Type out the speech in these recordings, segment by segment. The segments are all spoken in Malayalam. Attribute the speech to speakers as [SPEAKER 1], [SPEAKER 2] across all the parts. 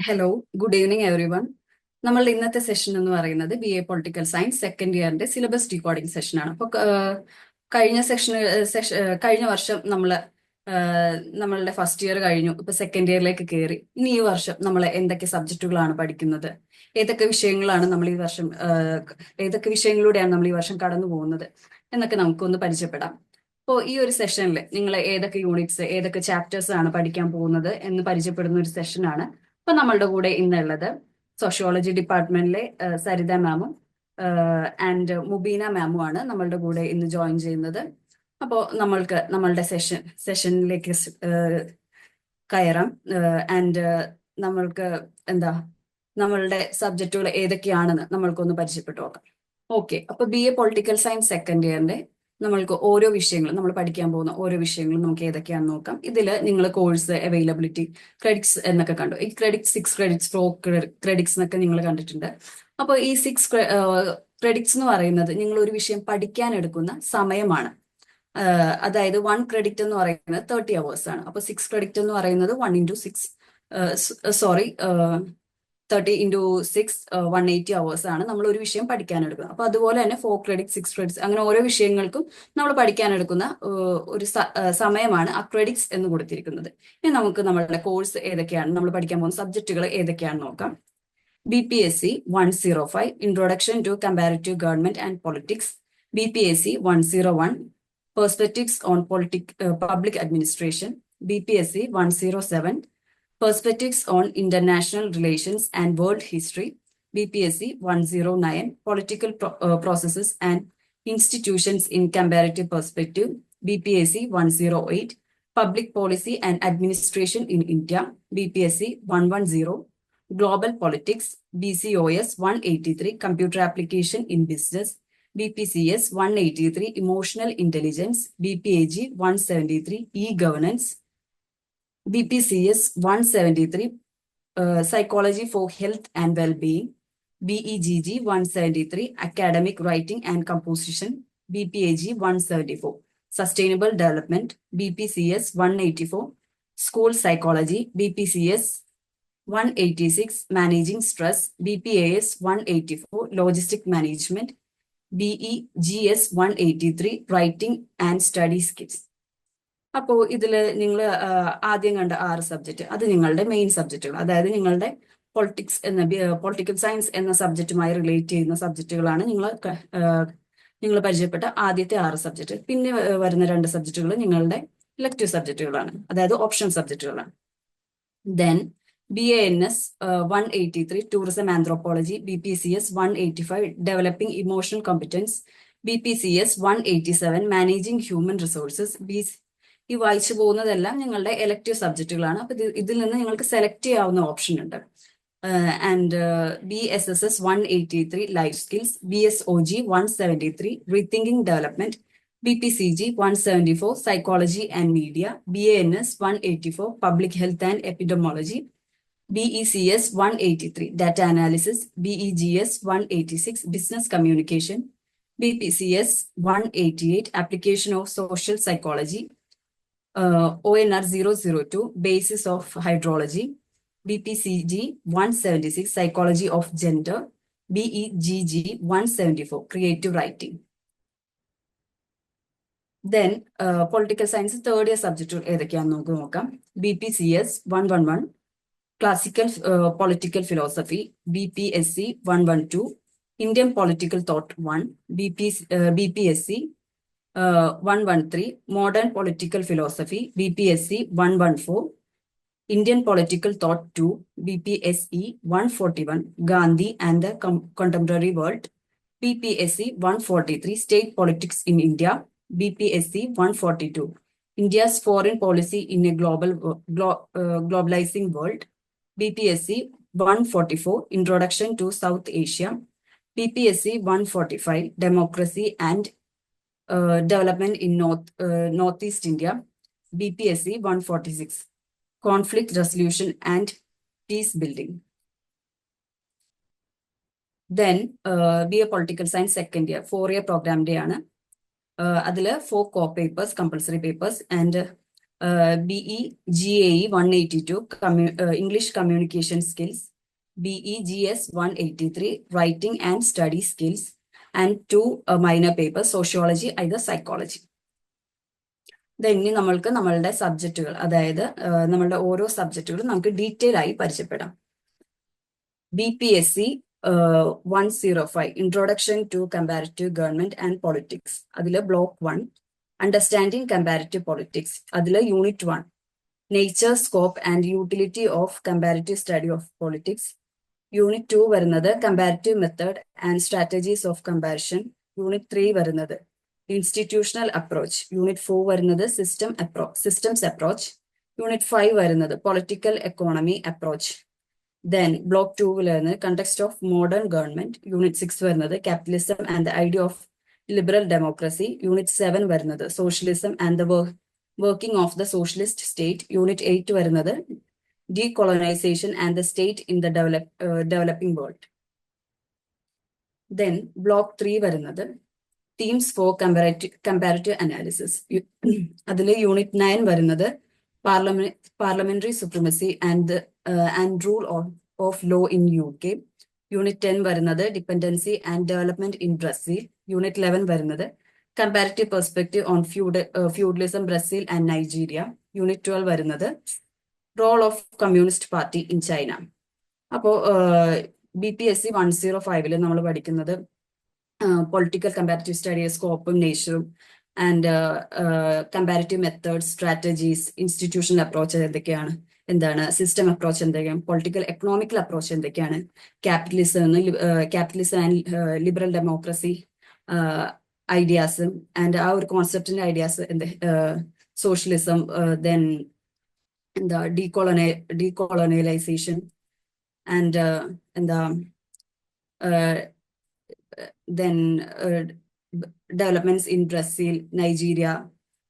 [SPEAKER 1] Hello, good evening everyone. നമ്മളുടെ ഇന്നത്തെ സെഷൻ എന്ന് പറയുന്നത് BA പൊളിറ്റിക്കൽ സയൻസ് സെക്കൻഡ് ഇയറിന്റെ സിലബസ് ഡീകോഡിംഗ് സെഷനാണ്. അപ്പോൾ കഴിഞ്ഞ വർഷം നമ്മളുടെ ഫസ്റ്റ് ഇയർ കഴിഞ്ഞു. ഇപ്പൊ സെക്കൻഡ് ഇയറിലേക്ക് കയറി. ഇനി ഈ വർഷം നമ്മൾ എന്തൊക്കെ സബ്ജക്റ്റുകളാണ് പഠിക്കുന്നത്, ഏതൊക്കെ വിഷയങ്ങളാണ് നമ്മൾ ഈ വർഷം ഏതൊക്കെ വിഷയങ്ങളിലൂടെയാണ് നമ്മൾ ഈ വർഷം കടന്നു പോകുന്നത് എന്നൊക്കെ നമുക്കൊന്ന് പരിചയപ്പെടാം. അപ്പോൾ ഈ ഒരു സെഷനിൽ നിങ്ങൾ ഏതൊക്കെ യൂണിറ്റ്സ്, ഏതൊക്കെ ചാപ്റ്റേഴ്സ് ആണ് പഠിക്കാൻ പോകുന്നത് എന്ന് പരിചയപ്പെടുന്ന ഒരു സെഷനാണ്. ഇപ്പൊ നമ്മളുടെ കൂടെ ഇന്നുള്ളത് സോഷ്യോളജി ഡിപ്പാർട്ട്മെന്റിലെ സരിത മാമും ആൻഡ് മുബീന മാമും ആണ് നമ്മളുടെ കൂടെ ഇന്ന് ജോയിൻ ചെയ്യുന്നത്. അപ്പോൾ നമ്മളുടെ സെഷനിലേക്ക് കയറാം. ആൻഡ് നമ്മൾക്ക് നമ്മളുടെ സബ്ജക്റ്റുകൾ ഏതൊക്കെയാണെന്ന് നമ്മൾക്കൊന്ന് പരിചയപ്പെട്ടു നോക്കാം. ഓക്കെ, അപ്പൊ BA പൊളിറ്റിക്കൽ സയൻസ് സെക്കൻഡ് ഇയറിന്റെ നമ്മൾക്ക് ഓരോ വിഷയങ്ങളും, നമ്മൾ പഠിക്കാൻ പോകുന്ന ഓരോ വിഷയങ്ങളും നമുക്ക് ഏതൊക്കെയാണെന്ന് നോക്കാം. ഇതിൽ നിങ്ങൾ കോഴ്സ് അവൈലബിലിറ്റി, ക്രെഡിറ്റ്സ് എന്നൊക്കെ കണ്ടു. ഈ ക്രെഡിറ്റ് 6 ക്രെഡിറ്റ്സ്, 4 ക്രെഡിറ്റ്സ് എന്നൊക്കെ നിങ്ങൾ കണ്ടിട്ടുണ്ട്. അപ്പോൾ ഈ 6 ക്രെഡിറ്റ്സ് എന്ന് പറയുന്നത് നിങ്ങൾ ഒരു വിഷയം പഠിക്കാൻ എടുക്കുന്ന സമയമാണ്. അതായത് 1 ക്രെഡിറ്റ് എന്ന് പറയുന്നത് 30 അവേഴ്സ് ആണ്. അപ്പൊ 6 ക്രെഡിറ്റ് എന്ന് പറയുന്നത് 1 into 6 30 into 6 180 അവേഴ്സ് ആണ് നമ്മൾ ഒരു വിഷയം പഠിക്കാൻ എടുക്കുന്നത്. അപ്പൊ അതുപോലെ തന്നെ 4 ക്രെഡിറ്റ്, 6 ക്രെഡിറ്റ്സ്, അങ്ങനെ ഓരോ വിഷയങ്ങൾക്കും നമ്മൾ പഠിക്കാൻ എടുക്കുന്ന ഒരു സമയമാണ് ആ ക്രെഡിറ്റ്സ് എന്ന് കൊടുത്തിരിക്കുന്നത്. ഇനി നമുക്ക് നമ്മളുടെ കോഴ്സ് ഏതൊക്കെയാണ്, നമ്മൾ പഠിക്കാൻ പോകുന്ന സബ്ജക്റ്റുകൾ ഏതൊക്കെയാണെന്ന് നോക്കാം. BPSC 105 Introduction to Comparative Government and Politics, BPSC 101 Perspectives on Public Administration, BPSC 107 Perspectives on International Relations and World History, BPSC 109 Political Processes and Institutions in Comparative Perspective, BPSC 108 Public Policy and Administration in India, BPSC 110 Global Politics, BCOS 183 Computer Application in Business, BPCS 183 Emotional Intelligence, BPAG 173 E-Governance, BPCS 173 Psychology for Health and Well-Being, BEGG 173 Academic Writing and Composition, BPAG 174 Sustainable Development, BPCS 184 School Psychology, BPCS 186 Managing Stress, BPAS 184 Logistic Management, BEGS 183 Writing and Study Skills. അപ്പോൾ ഇതിൽ നിങ്ങൾ ആദ്യം കണ്ട 6 സബ്ജക്റ്റ്, അത് നിങ്ങളുടെ മെയിൻ സബ്ജക്റ്റുകൾ, അതായത് നിങ്ങളുടെ പൊളിറ്റിക്കൽ സയൻസ് എന്ന സബ്ജക്റ്റുമായി റിലേറ്റ് ചെയ്യുന്ന സബ്ജക്റ്റുകളാണ് നിങ്ങൾ പരിചയപ്പെട്ട ആദ്യത്തെ 6 സബ്ജക്റ്റ്. പിന്നെ വരുന്ന 2 സബ്ജക്റ്റുകൾ നിങ്ങളുടെ ഇലക്ടീവ് സബ്ജക്റ്റുകളാണ്, അതായത് ഓപ്ഷൻ സബ്ജക്റ്റുകളാണ്. Then BANS 183 Tourism Anthropology, BPCS 185 Developing Emotional Competence, BPCS 187 Managing Human Resources. ഈ വായിച്ചു പോകുന്നതെല്ലാം നിങ്ങളുടെ എലക്റ്റീവ് സബ്ജക്റ്റുകളാണ്. അപ്പൊ ഇതിൽ നിന്ന് നിങ്ങൾക്ക് സെലക്ട് ചെയ്യാവുന്ന ഓപ്ഷൻ ഉണ്ട്. And BSSS 183 Life Skills, BSOG 173 Rethinking Development, BPCG 174 Psychology and Media, BANS 184 Public Health and Epidemiology, BECS 183 Data Analysis, BEGS 186 Business Communication, BPCS 188 Application of Social Psychology, ONR 002 Basis of Hydrology, BPCG 176 Psychology of Gender, BEGG 174 Creative Writing. Then Political Science third year subject ഏതൊക്കെയാണെന്ന് നമുക്ക് നോക്കാം. BPCS 111 Classical Political Philosophy, BPSC 112 Indian Political Thought 1, BPSC 113 Modern Political Philosophy, BPSC 114 Indian Political Thought 2, BPSE 141 Gandhi and the Contemporary World, BPSC 143 State Politics in India, BPSC 142 India's Foreign Policy in a Globalizing World, BPSC 144 Introduction to South Asia, BPSC 145 Democracy and Development in Northeast India, BPSC 146 Conflict Resolution and Peace Building. Then BA Political Science second year 4 year program day ആണ്. അതിൽ 4 core papers, compulsory papers and BE GAE 182 English communication skills, BE GS 183 writing and study skills, and 2 minor papers sociology either psychology. ഇനി നമ്മൾക്ക് നമ്മളുടെ സബ്ജക്റ്റുകൾ, അതായത് നമ്മളുടെ ഓരോ സബ്ജക്റ്റുകളും നമുക്ക് ഡീറ്റെയിൽ ആയി പരിചയപ്പെടാം. BPSC 105 introduction to comparative government and politics, അതിൽ ബ്ലോക്ക് 1 അണ്ടർസ്റ്റാൻഡിംഗ് കമ്പാരിറ്റീവ് പൊളിറ്റിക്സ്, അതിൽ unit 1 nature scope and utility of comparative study of politics. Unit 2 വരുന്നത് comparative method and strategies of comparison. Unit 3 വരുന്നത് ഇൻസ്റ്റിറ്റ്യൂഷണൽ അപ്രോച്ച്. യൂണിറ്റ് 4 വരുന്നത് സിസ്റ്റംസ് അപ്രോച്ച്. യൂണിറ്റ് 5 വരുന്നത് political economy approach. Then block 2 വരുന്നത് context of modern government. Unit 6 വരുന്നത് capitalism and the idea of liberal democracy. Unit 7 വരുന്നത് socialism and the working of the socialist state. Unit 8 വരുന്നത് decolonisation and the state in the developing world. Then block 3 വരുന്നത് തീംസ് ഫോർ കമ്പാരിറ്റീവ് അനാലിസിസ്. അതിൽ യൂണിറ്റ് 9 വരുന്നത് parliamentary supremacy and rule of law in UK. Unit 10 വരുന്നത് dependency and development in Brazil. Unit 11 വരുന്നത് comparative perspective on feudalism Brazil and Nigeria. Unit 12 വരുന്നത് role of Communist Party in China. അപ്പോൾ BPSC 105 നമ്മൾ പഠിക്കുന്നത് പൊളിറ്റിക്കൽ കമ്പാരിറ്റീവ് സ്റ്റഡി, സ്കോപ്പും നേച്ചറും and comparative methods, strategies, institutional approach എന്താണ് സിസ്റ്റം അപ്രോച്ച് എന്തൊക്കെയാണ്, പൊളിറ്റിക്കൽ എക്കണോമിക്കൽ അപ്രോച്ച് എന്തൊക്കെയാണ്, capitalism and liberal democracy ideas and ആ ഒരു കോൺസെപ്റ്റിന്റെ ideas socialism, then decolonialisation and then developments in Brazil, Nigeria,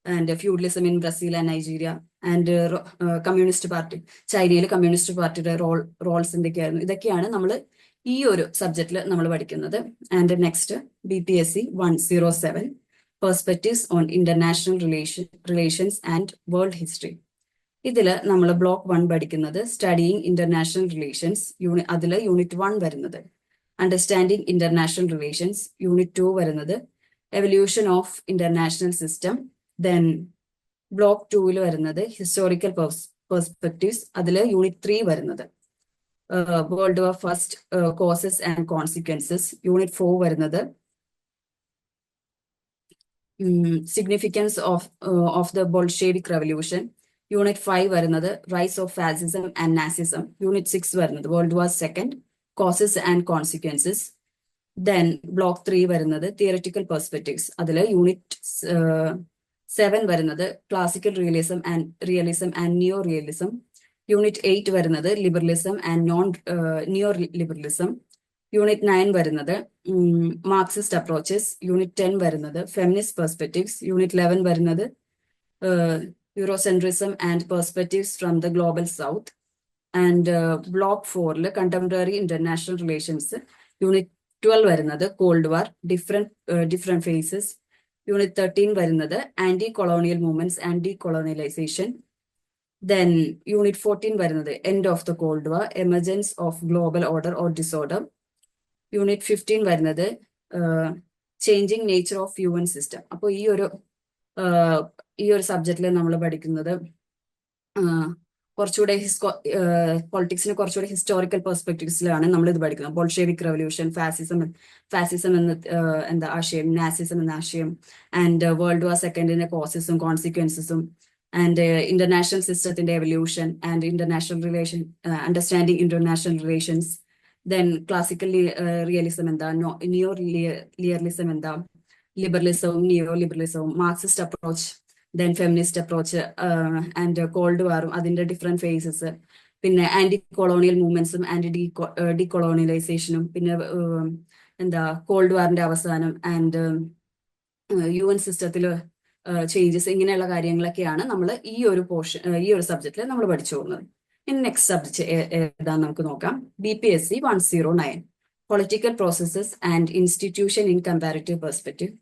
[SPEAKER 1] and feudalism in Brazil and Nigeria, and communist party, ചൈനയിൽ കമ്മ്യൂണിസ്റ്റ് പാർട്ടിയുടെ റോൾസ് ഇതൊക്കെയാണ് നമ്മൾ ഈ ഒരു സബ്ജക്റ്റിൽ നമ്മൾ പഠിക്കുന്നത്. And next BPSC 107 perspectives on international relations and world history. ഇതിൽ നമ്മൾ ബ്ലോക്ക് 1 പഠിക്കുന്നത് സ്റ്റഡിയിങ് ഇന്റർനാഷണൽ റിലേഷൻസ്. അതിൽ യൂണിറ്റ് 1 വരുന്നത് അണ്ടർസ്റ്റാൻഡിംഗ് ഇന്റർനാഷണൽ റിലേഷൻസ്. യൂണിറ്റ് 2 വരുന്നത് evolution of international system. Then block 2 വരുന്നത് ഹിസ്റ്റോറിക്കൽ പെർസ്പെക്റ്റീവ്സ്. അതിൽ യൂണിറ്റ് 3 വരുന്നത് world war first causes and consequences. Unit 4 വരുന്നത് significance of the Bolshevik revolution. Unit 5 വരുന്നത് rise of fascism and Nazism. Unit 6 വരുന്നത് world war second causes and consequences. Then block 3 വരുന്നത് തിയററ്റിക്കൽ പെർസ്പെക്റ്റീവ്സ്. അതിൽ യൂണിറ്റ് 7 വരുന്നത് classical realism and neo realism. Unit 8 വരുന്നത് liberalism and neo liberalism. Unit 9 വരുന്നത് മാർക്സിസ്റ്റ് അപ്രോച്ചസ്. യൂണിറ്റ് 10 വരുന്നത് ഫെമിനിസ്റ്റ് പെർസ്പെക്റ്റീവ്സ്. യൂണിറ്റ് 11 വരുന്നത് Eurocentrism and perspectives from the Global South. And block 4 contemporary international relations. Unit 12 വരുന്നത് Cold War different phases. Unit 13 വരുന്നത് anti colonial movements and decolonialisation. Then unit 14 വരുന്നത് end of the Cold War, emergence of global order or disorder. Unit 15 വരുന്നത് changing nature of human system. അപ്പോൾ ഈ ഒരു സബ്ജക്റ്റിൽ നമ്മൾ പഠിക്കുന്നത് കുറച്ചുകൂടെ പൊളിറ്റിക്സിന് കുറച്ചുകൂടെ ഹിസ്റ്റോറിക്കൽ പെർസ്പെക്റ്റീവ്സിലാണ് നമ്മൾ ഇത് പഠിക്കുന്നത്. ബോൾഷെവിക് റെവല്യൂഷൻ, ഫാസിസം എന്ന ആശയം, നാസിസം എന്ന ആശയം, ആൻഡ് വേൾഡ് വാർ സെക്കൻഡിന്റെ കോസസും കോൺസിക്വൻസസും, ആൻഡ് ഇന്റർനാഷണൽ സിസ്റ്റത്തിന്റെ evolution and international relation, understanding international relations. Then classical realism എന്താ, നിയോ റിയലിസം എന്താ, ലിബറലിസവും നിയോ ലിബറലിസവും, Marxist approach, then feminist approach and cold വാറും അതിന്റെ ഡിഫറെന്റ് ഫേസസ്, പിന്നെ ആന്റി കൊളോണിയൽ മൂവ്മെന്റ്സും ആന്റി ഡീകൊളോണിയലൈസേഷനും, പിന്നെ കോൾഡ് വാറിന്റെ അവസാനം ആൻഡ് UN സിസ്റ്റത്തിൽ ചേഞ്ചസ്, ഇങ്ങനെയുള്ള കാര്യങ്ങളൊക്കെയാണ് നമ്മൾ ഈ ഒരു സബ്ജക്റ്റിൽ നമ്മൾ പഠിച്ചു പോകുന്നത്. ഇനി നെക്സ്റ്റ് സബ്ജക്ട് ഏതാന്ന് നമുക്ക് നോക്കാം. BPSC 109 political processes and institution in comparative perspective.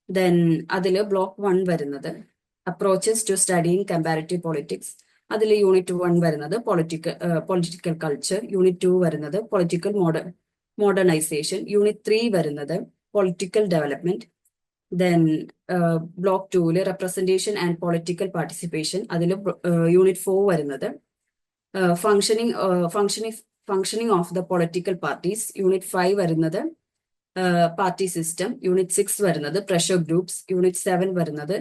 [SPEAKER 1] Then അതിൽ ബ്ലോക്ക് 1 വരുന്നത് approaches to studying comparative politics. അതിൽ യൂണിറ്റ് 1 വരുന്നത് പൊളിറ്റിക്കൽ കൾച്ചർ, യൂണിറ്റ് 2 വരുന്നത് പൊളിറ്റിക്കൽ മോഡേണൈസേഷൻ, യൂണിറ്റ് 3 വരുന്നത് political development. Then block 2 representation and political participation, അതിൽ യൂണിറ്റ് 4 വരുന്നത് functioning of the political parties, unit 5 വരുന്നത് പാർട്ടി സിസ്റ്റം, യൂണിറ്റ് 6 വരുന്നത് പ്രഷർ ഗ്രൂപ്പ്സ്, യൂണിറ്റ് 7 വരുന്നത്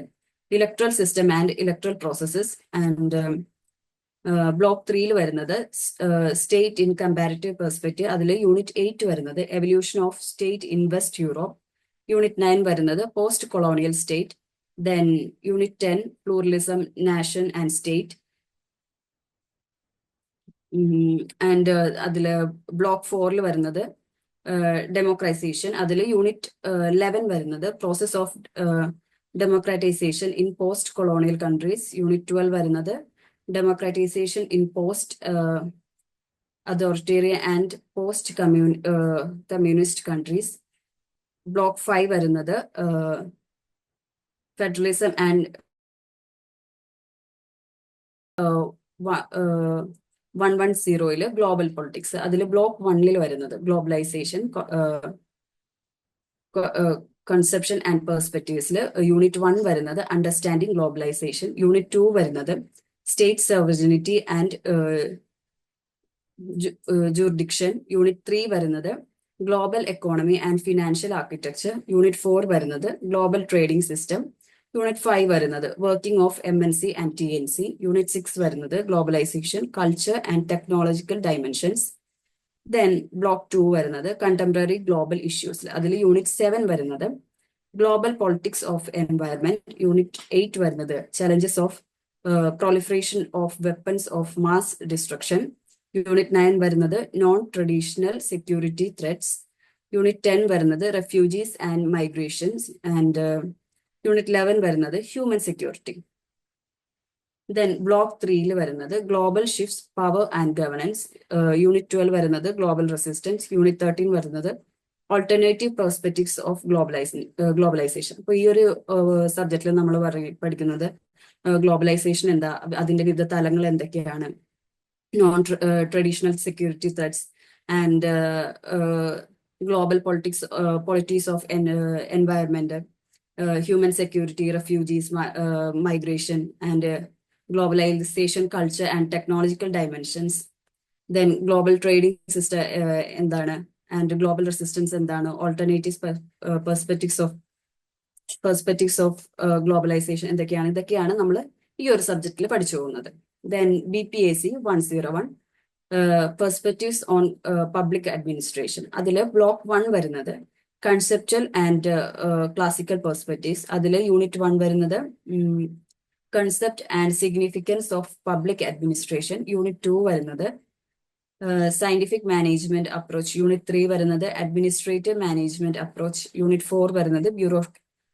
[SPEAKER 1] electoral system and electoral processes, and block 3 വരുന്നത് സ്റ്റേറ്റ് ഇൻ കമ്പാരിറ്റീവ് പെർസ്പെക്റ്റീവ്, അതിൽ യൂണിറ്റ് 8 വരുന്നത് evolution of state in west Europe, unit 9 വരുന്നത് post colonial state, then unit 10 pluralism, nation and state, and അതിൽ ബ്ലോക്ക് 4 വരുന്നത് ഡെമോക്രൈസേഷൻ, അതിൽ യൂണിറ്റ് 11 വരുന്നത് process of ഡെമോക്രാറ്റൈസേഷൻ in post colonial countries, unit 12 വരുന്നത് ഡെമോക്രാറ്റൈസേഷൻ in post authoritarian and post communist countries, block 5 വരുന്നത് ഫെഡറലിസം ആൻഡ് 110 ഗ്ലോബൽ പൊളിറ്റിക്സ്, അതിൽ ബ്ലോക്ക് 1 വരുന്നത് ഗ്ലോബലൈസേഷൻ കൺസെപ്ഷൻ ആൻഡ് പെർസ്പെക്റ്റീവ്സിൽ യൂണിറ്റ് 1 വരുന്നത് അണ്ടർസ്റ്റാൻഡിങ് ഗ്ലോബലൈസേഷൻ, യൂണിറ്റ് 2 വരുന്നത് state sovereignty and jurisdiction, unit 3 വരുന്നത് global economy and financial architecture, unit 4 വരുന്നത് ഗ്ലോബൽ ട്രേഡിംഗ് സിസ്റ്റം, യൂണിറ്റ് 5 വരുന്നത് working of MNC and TNC, unit 6 വരുന്നത് globalisation, culture and technological dimensions. Then block 2 വരുന്നത് കണ്ടംപററി ഗ്ലോബൽ ഇഷ്യൂസ്, അതിൽ യൂണിറ്റ് 7 വരുന്നത് global politics of environment, unit 8 വരുന്നത് challenges of proliferation of weapons of mass destruction, unit 9 വരുന്നത് non traditional security threats, unit 10 വരുന്നത് refugees and migrations, and unit 11 വരുന്നത് ഹ്യൂമൻ സെക്യൂരിറ്റി. ദെൻ ബ്ലോക്ക് 3 വരുന്നത് global shifts power and governance, unit 12 വരുന്നത് ഗ്ലോബൽ റെസിസ്റ്റൻസ്, യൂണിറ്റ് 13 വരുന്നത് ഓൾട്ടർനേറ്റീവ് പെർസ്പെക്റ്റീവ്സ് ഓഫ് ഗ്ലോബലൈസേഷൻ. അപ്പൊ ഈ ഒരു സബ്ജക്റ്റിൽ നമ്മൾ പഠിക്കുന്നത് ഗ്ലോബലൈസേഷൻ എന്താ, അതിന്റെ വിവിധ തലങ്ങൾ എന്തൊക്കെയാണ്, non traditional security threats, and global politics of environment, human security, refugees, migration, and globalisation, culture and technological dimensions. Then global trading system എന്താണ്, ആൻഡ് ഗ്ലോബൽ റെസിസ്റ്റൻസ് എന്താണ്, ഓൾട്ടർനേറ്റീവ് പെർസ്പെക്റ്റീവ്സ് ഓഫ് ഗ്ലോബലൈസേഷൻ ഇതൊക്കെയാണ് നമ്മൾ ഈ ഒരു സബ്ജക്റ്റിൽ പഠിച്ചു പോകുന്നത്. Then BPAC 101 perspectives on public administration, അതിൽ ബ്ലോക്ക് 1 വരുന്നത് കൺസെപ്റ്റൽ ആൻഡ് ക്ലാസിക്കൽ പെർസ്പെക്റ്റീവ്സ്, അതിൽ യൂണിറ്റ് 1 വരുന്നത് concept and significance of public administration, unit 2 വരുന്നത് സയന്റിഫിക് മാനേജ്മെന്റ് അപ്രോച്ച്, യൂണിറ്റ് 3 വരുന്നത് അഡ്മിനിസ്ട്രേറ്റീവ് മാനേജ്മെന്റ് അപ്രോച്ച്, യൂണിറ്റ് 4 വരുന്നത്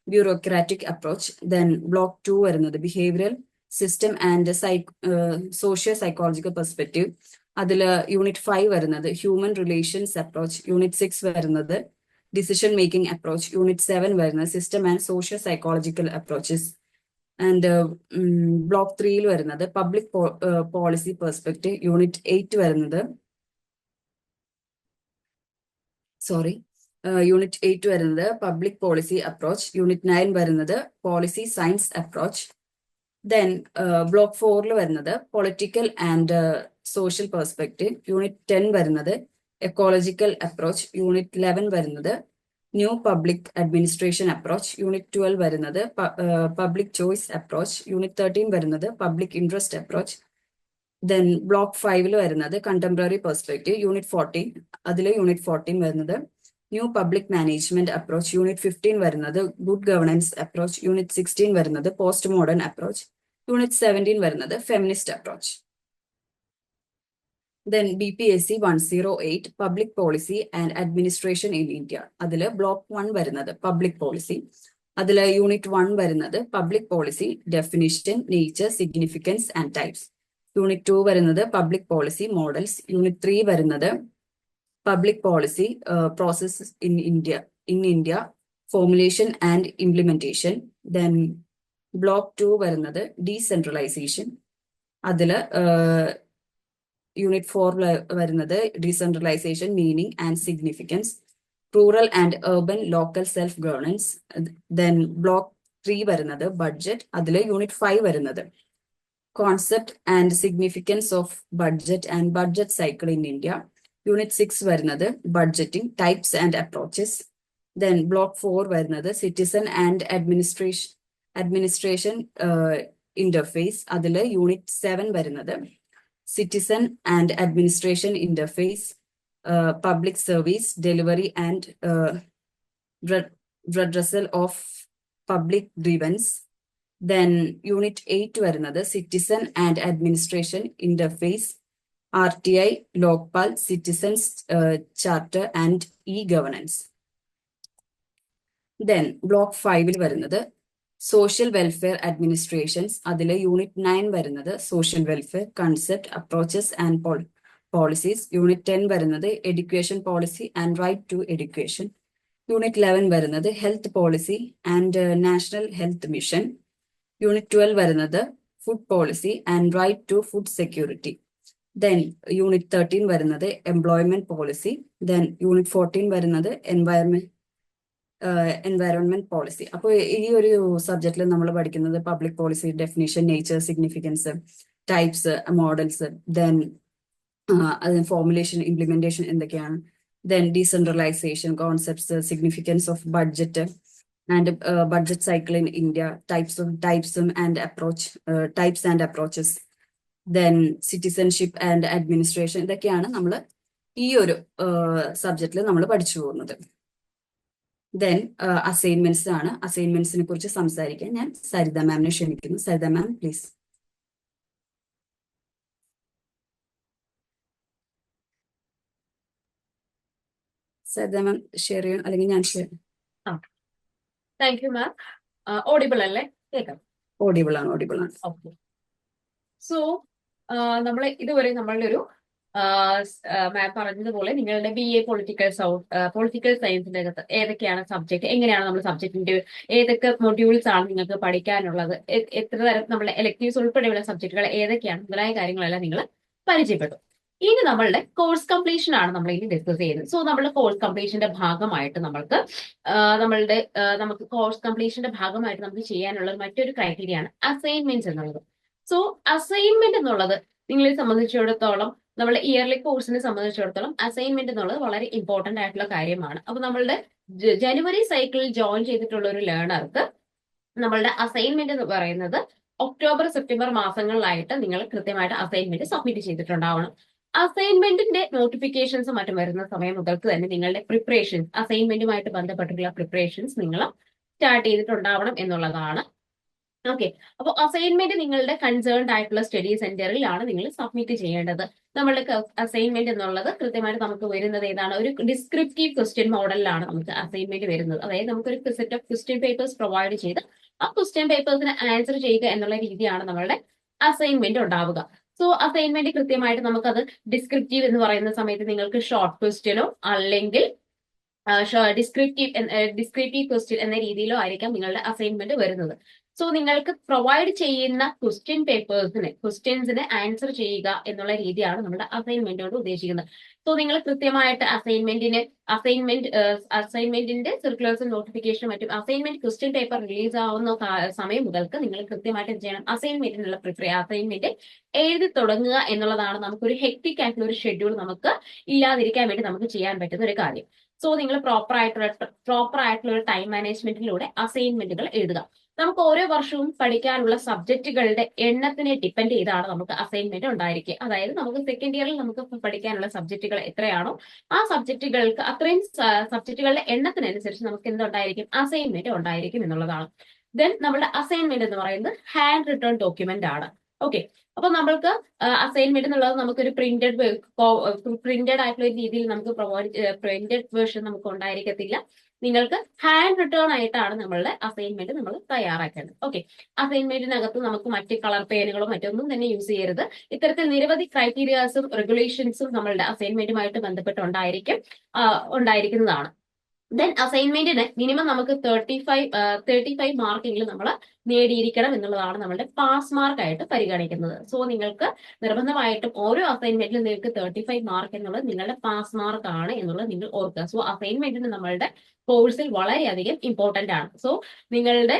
[SPEAKER 1] ബ്യൂറോക്രാറ്റിക് അപ്രോച്ച്. ദെൻ ബ്ലോക്ക് 2 വരുന്നത് behavioural system and socio psychological perspective, അതിൽ യൂണിറ്റ് 5 വരുന്നത് ഹ്യൂമൻ റിലേഷൻസ് അപ്രോച്ച്, യൂണിറ്റ് 6 വരുന്നത് ഡിസിഷൻ മേക്കിംഗ് അപ്രോച്ച്, യൂണിറ്റ് 7 വരുന്നത് system and socio psychological approaches, and block 3 വരുന്നത് പബ്ലിക് പോളിസി പെർസ്പെക്റ്റീവ്, യൂണിറ്റ് 8 വരുന്നത് യൂണിറ്റ് 8 വരുന്നത് പബ്ലിക് പോളിസി അപ്രോച്ച്, യൂണിറ്റ് 9 വരുന്നത് policy science approach. Then block 4 വരുന്നത് political and social perspective, unit 10 വരുന്നത് എക്കോളജിക്കൽ അപ്രോച്ച്, യൂണിറ്റ് 11 വരുന്നത് new public administration approach, unit 12 വരുന്നത് പബ്ലിക് ചോയ്സ് അപ്രോച്ച്, യൂണിറ്റ് 13 വരുന്നത് public interest approach. Then block 5 വരുന്നത് കണ്ടംപററി പെർസ്പെക്റ്റീവ്, യൂണിറ്റ് 14, അതിൽ യൂണിറ്റ് 14 വരുന്നത് new public management approach, unit 15 വരുന്നത് ഗുഡ് ഗവർണൻസ് അപ്രോച്ച്, യൂണിറ്റ് 16 വരുന്നത് പോസ്റ്റ് മോഡേൺ അപ്രോച്ച്, യൂണിറ്റ് 17 വരുന്നത് feminist approach. Then BPAC 108 public policy and administration in India, അതിൽ ബ്ലോക്ക് 1 വരുന്നത് പബ്ലിക് പോളിസി, അതിൽ യൂണിറ്റ് 1 വരുന്നത് public policy definition, nature, significance and types, unit 2 വരുന്നത് പബ്ലിക് പോളിസി മോഡൽസ്, യൂണിറ്റ് 3 വരുന്നത് public policy process in India formulation and implementation. Then block 2 വരുന്നത് ഡീസെൻട്രലൈസേഷൻ. അതില് യൂണിറ്റ് 4 വരുന്നത് decentralisation meaning and significance, rural and urban local self governance. Then block 3 വരുന്നത് ബഡ്ജറ്റ്. അതിൽ യൂണിറ്റ് 5 വരുന്നത് concept and significance of budget and budget cycle in India. Unit 6 വരുന്നത് budgeting types and approaches. Then block 4 വരുന്നത് സിറ്റിസൺ ആൻഡ് അഡ്മിനിസ്ട്രേഷൻ ഇന്റർഫേസ്. അതിൽ യൂണിറ്റ് 7 വരുന്നത് citizen and administration interface, public service delivery and redressal of public grievance. Then unit 8 വരുന്നത് citizen and administration interface, RTI, Lokpal, citizens charter and governance. Then block 5 വരുന്നത് സോഷ്യൽ വെൽഫെയർ അഡ്മിനിസ്ട്രേഷൻസ്. അതിൽ യൂണിറ്റ് 9 വരുന്നത് social welfare concept, approaches and policies. Unit 10 വരുന്നത് education policy and right to education. Unit 11 വരുന്നത് health policy and national health mission. Unit 12 വരുന്നത് food policy and right to food security. Then unit 13 വരുന്നത് എംപ്ലോയ്മെന്റ് പോളിസി. ദെൻ യൂണിറ്റ് 14 വരുന്നത് എൻവയറോൺമെന്റ് പോളിസി. അപ്പോൾ ഈ ഒരു സബ്ജക്റ്റിൽ നമ്മൾ പഠിക്കുന്നത് public policy definition, nature, significance, types, models, then formulation, implementation എന്തൊക്കെയാണ്, then decentralisation concepts, significance of budget and budget cycle in India, types and approaches, then citizenship and administration. ഇതൊക്കെയാണ് നമ്മൾ ഈ ഒരു സബ്ജക്റ്റിൽ നമ്മൾ പഠിച്ചു പോകുന്നത്. ദെൻ അസൈൻമെന്റ്സ് ആണ്. അസൈൻമെന്റ്സിനെ കുറിച്ച് സംസാരിക്കാൻ ഞാൻ സരിത മാമിനെ ക്ഷണിക്കുന്നു. Saritha ma'am please. Saritha ma'am share ചെയ്യണം, അല്ലെങ്കിൽ ഞാൻ share.
[SPEAKER 2] Thank you ma'am. Audible അല്ലേ? കേൾക്കാം.
[SPEAKER 1] ഓഡിബിൾ ആണ്.
[SPEAKER 2] ഓക്കെ. സോ നമ്മൾ ഇതുവരെ നമ്മളുടെ ഒരു മാം പറഞ്ഞതുപോലെ നിങ്ങളുടെ BA പൊളിറ്റിക്കൽ സയൻസിന്റെ അകത്ത് ഏതൊക്കെയാണ് സബ്ജക്ട്, എങ്ങനെയാണ് നമ്മൾ സബ്ജക്റ്റിന്റെ ഏതൊക്കെ മൊഡ്യൂൾസ് ആണ് നിങ്ങൾക്ക് പഠിക്കാനുള്ളത്, എത്ര തരം നമ്മുടെ എലക്ടീവ്സ് ഉൾപ്പെടെയുള്ള സബ്ജക്റ്റുകൾ ഏതൊക്കെയാണ് മുതലായ കാര്യങ്ങളെല്ലാം നിങ്ങൾ പരിചയപ്പെട്ടു. ഇനി നമ്മളുടെ കോഴ്സ് കംപ്ലീഷൻ ആണ് നമ്മൾ ഇനി ഡിസ്കസ് ചെയ്യുന്നത്. സോ നമ്മളുടെ കോഴ്സ് കംപ്ലീഷന്റെ ഭാഗമായിട്ട് നമുക്ക് കോഴ്സ് കംപ്ലീഷന്റെ ഭാഗമായിട്ട് നമുക്ക് ചെയ്യാനുള്ള മറ്റൊരു ക്രൈറ്റീരിയ ആണ് അസൈൻമെന്റ്സ് എന്നുള്ളത്. സോ അസൈൻമെന്റ് എന്നുള്ളത് നിങ്ങളെ സംബന്ധിച്ചിടത്തോളം നമ്മുടെ ഇയർലി കോഴ്സിനെ സംബന്ധിച്ചിടത്തോളം അസൈൻമെന്റ് എന്നുള്ളത് വളരെ ഇമ്പോർട്ടന്റ് ആയിട്ടുള്ള കാര്യമാണ്. അപ്പൊ നമ്മളുടെ ജനുവരി സൈക്കിളിൽ ജോയിൻ ചെയ്തിട്ടുള്ള ഒരു ലേണർക്ക് നമ്മളുടെ അസൈൻമെന്റ് എന്ന് പറയുന്നത് ഒക്ടോബർ സെപ്റ്റംബർ മാസങ്ങളിലായിട്ട് നിങ്ങൾ കൃത്യമായിട്ട് അസൈൻമെന്റ് സബ്മിറ്റ് ചെയ്തിട്ടുണ്ടാവണം. അസൈൻമെന്റിന്റെ നോട്ടിഫിക്കേഷൻസ് മറ്റും വരുന്ന സമയം മുതൽക്ക് തന്നെ നിങ്ങളുടെ പ്രിപ്പറേഷൻസ്, അസൈൻമെന്റുമായിട്ട് ബന്ധപ്പെട്ടിട്ടുള്ള പ്രിപ്പറേഷൻസ് നിങ്ങൾ സ്റ്റാർട്ട് ചെയ്തിട്ടുണ്ടാവണം എന്നുള്ളതാണ്. ഓക്കെ. അപ്പോൾ അസൈൻമെന്റ് നിങ്ങളുടെ കൺസേൺഡ് ആയിട്ടുള്ള സ്റ്റഡി സെന്ററിലാണ് നിങ്ങൾ സബ്മിറ്റ് ചെയ്യേണ്ടത്. നമ്മളുടെ അസൈൻമെന്റ് എന്നുള്ളത് കൃത്യമായിട്ട് നമുക്ക് വരുന്നത് ഏതാണ്, ഒരു ഡിസ്ക്രിപ്റ്റീവ് ക്വസ്റ്റ്യൻ മോഡലിലാണ് നമുക്ക് അസൈൻമെന്റ് വരുന്നത്. അതായത് നമുക്കൊരു set of question papers provide ചെയ്ത് ആ ക്വസ്റ്റ്യൻ പേപ്പേഴ്സിന് ആൻസർ ചെയ്യുക എന്നുള്ള രീതിയാണ് നമ്മളുടെ അസൈൻമെന്റ് ഉണ്ടാവുക. സോ അസൈൻമെന്റ് കൃത്യമായിട്ട് നമുക്കത് ഡിസ്ക്രിപ്റ്റീവ് എന്ന് പറയുന്ന സമയത്ത് നിങ്ങൾക്ക് ഷോർട്ട് ക്വസ്റ്റ്യനോ അല്ലെങ്കിൽ ഡിസ്ക്രിപ്റ്റീവ് ക്വസ്റ്റ്യൻ എന്ന രീതിയിലോ ആയിരിക്കാം നിങ്ങളുടെ അസൈൻമെന്റ് വരുന്നത്. സോ നിങ്ങൾക്ക് പ്രൊവൈഡ് ചെയ്യുന്ന ക്വസ്റ്റ്യൻസിന് ആൻസർ ചെയ്യുക എന്നുള്ള രീതിയാണ് നമ്മുടെ അസൈൻമെന്റിനോട് ഉദ്ദേശിക്കുന്നത്. സോ നിങ്ങൾ കൃത്യമായിട്ട് അസൈൻമെന്റിന്റെ സർക്കുലേഴ്സും നോട്ടിഫിക്കേഷനും മറ്റും അസൈൻമെന്റ് ക്വസ്റ്റ്യൻ പേപ്പർ റിലീസ് ആവുന്ന സമയം മുതൽക്ക് നിങ്ങൾ കൃത്യമായിട്ട് എന്ത് ചെയ്യണം, അസൈൻമെന്റിനുള്ള അസൈൻമെന്റ് എഴുതി തുടങ്ങുക എന്നുള്ളതാണ് നമുക്കൊരു ഹെക്ടിക് ആയിട്ടുള്ള ഒരു ഷെഡ്യൂൾ നമുക്ക് ഇല്ലാതിരിക്കാൻ വേണ്ടി നമുക്ക് ചെയ്യാൻ പറ്റുന്ന ഒരു കാര്യം. സോ നിങ്ങൾ പ്രോപ്പർ ആയിട്ടുള്ള ഒരു ടൈം മാനേജ്മെന്റിലൂടെ അസൈൻമെന്റുകൾ എഴുതുക. നമുക്ക് ഓരോ വർഷവും പഠിക്കാനുള്ള സബ്ജക്റ്റുകളുടെ എണ്ണത്തിനെ ഡിപ്പെൻഡ് ചെയ്താണ് നമുക്ക് അസൈൻമെന്റ് ഉണ്ടായിരിക്കുക. അതായത് നമുക്ക് സെക്കൻഡ് ഇയറിൽ നമുക്ക് പഠിക്കാനുള്ള സബ്ജക്റ്റുകൾ എത്രയാണോ ആ സബ്ജക്റ്റുകൾക്ക് അത്രയും സബ്ജക്റ്റുകളുടെ എണ്ണത്തിനനുസരിച്ച് നമുക്ക് എന്തുണ്ടായിരിക്കും, അസൈൻമെന്റ് ഉണ്ടായിരിക്കും എന്നുള്ളതാണ്. ദെൻ നമ്മുടെ അസൈൻമെന്റ് എന്ന് പറയുന്നത് ഹാൻഡ് റിട്ടേൺ ഡോക്യുമെന്റ് ആണ്. ഓക്കെ. അപ്പൊ നമ്മൾക്ക് അസൈൻമെന്റ് എന്നുള്ളത് നമുക്കൊരു പ്രിന്റഡ് ആയിട്ടുള്ള ഒരു രീതിയിൽ നമുക്ക് പ്രിന്റഡ് വേർഷൻ നമുക്ക് ഉണ്ടായിരിക്കത്തില്ല. നിങ്ങൾക്ക് ഹാൻഡ് റിട്ടേൺ ആയിട്ടാണ് നമ്മളുടെ അസൈൻമെന്റ് നമ്മൾ തയ്യാറാക്കേണ്ടത്. ഓക്കെ. അസൈൻമെന്റിനകത്ത് നമുക്ക് മറ്റ് കളർ പേനുകളോ മറ്റൊന്നും തന്നെ യൂസ് ചെയ്യരുത്. ഇത്തരത്തിൽ നിരവധി ക്രൈറ്റീരിയാസും റെഗുലേഷൻസും നമ്മളുടെ അസൈൻമെന്റുമായിട്ട് ബന്ധപ്പെട്ട് ഉണ്ടായിരിക്കുന്നതാണ്. ദെൻ അസൈൻമെന്റിന് മിനിമം നമുക്ക് 35 മാർക്കെങ്കിലും നമ്മൾ നേടിയിരിക്കണം എന്നുള്ളതാണ് നമ്മുടെ പാസ് മാർക്ക് ആയിട്ട് പരിഗണിക്കുന്നത്. സോ നിങ്ങൾക്ക് നിർബന്ധമായിട്ടും ഓരോ അസൈൻമെന്റിലും നിങ്ങൾക്ക് 35 മാർക്ക് എന്നുള്ളത് നിങ്ങളുടെ പാസ് മാർക്ക് ആണ് എന്നുള്ളത് നിങ്ങൾ ഓർക്കുക. സോ അസൈൻമെന്റിന് നമ്മളുടെ കോഴ്സിൽ വളരെയധികം ഇമ്പോർട്ടന്റ് ആണ്. സോ നിങ്ങളുടെ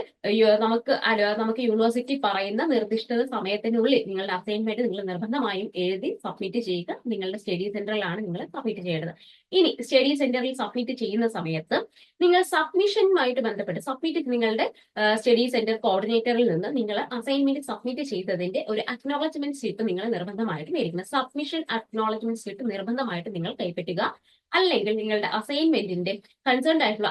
[SPEAKER 2] നമുക്ക് യൂണിവേഴ്സിറ്റി പറയുന്ന നിർദ്ദിഷ്ട സമയത്തിനുള്ളിൽ നിങ്ങളുടെ അസൈൻമെന്റ് നിങ്ങൾ നിർബന്ധമായും എഴുതി സബ്മിറ്റ് ചെയ്യുക. നിങ്ങളുടെ സ്റ്റഡി സെന്ററിലാണ് നിങ്ങൾ സബ്മിറ്റ് ചെയ്യേണ്ടത്. ഇനി സ്റ്റഡി സെന്ററിൽ സബ്മിറ്റ് ചെയ്യുന്ന സമയത്ത് നിങ്ങൾ സബ്മിഷനുമായിട്ട് ബന്ധപ്പെട്ട് നിങ്ങളുടെ സ്റ്റഡി സെന്റർ കോർഡിനേറ്ററിൽ നിന്ന് നിങ്ങൾ അസൈൻമെന്റ് സബ്മിറ്റ് ചെയ്തതിന്റെ ഒരു അക്നോളജ്മെന്റ് സ്ലിപ്പ് നിങ്ങൾ നിർബന്ധമായിട്ട് മേടിക്കണം. സബ്മിഷൻ അക്നോളജ്മെന്റ് സ്ലിപ്പ് നിർബന്ധമായിട്ട് നിങ്ങൾ കൈപ്പറ്റുക. അല്ലെങ്കിൽ നിങ്ങളുടെ അസൈൻമെന്റിന്റെ കൺസേൺ ആയിട്ടുള്ള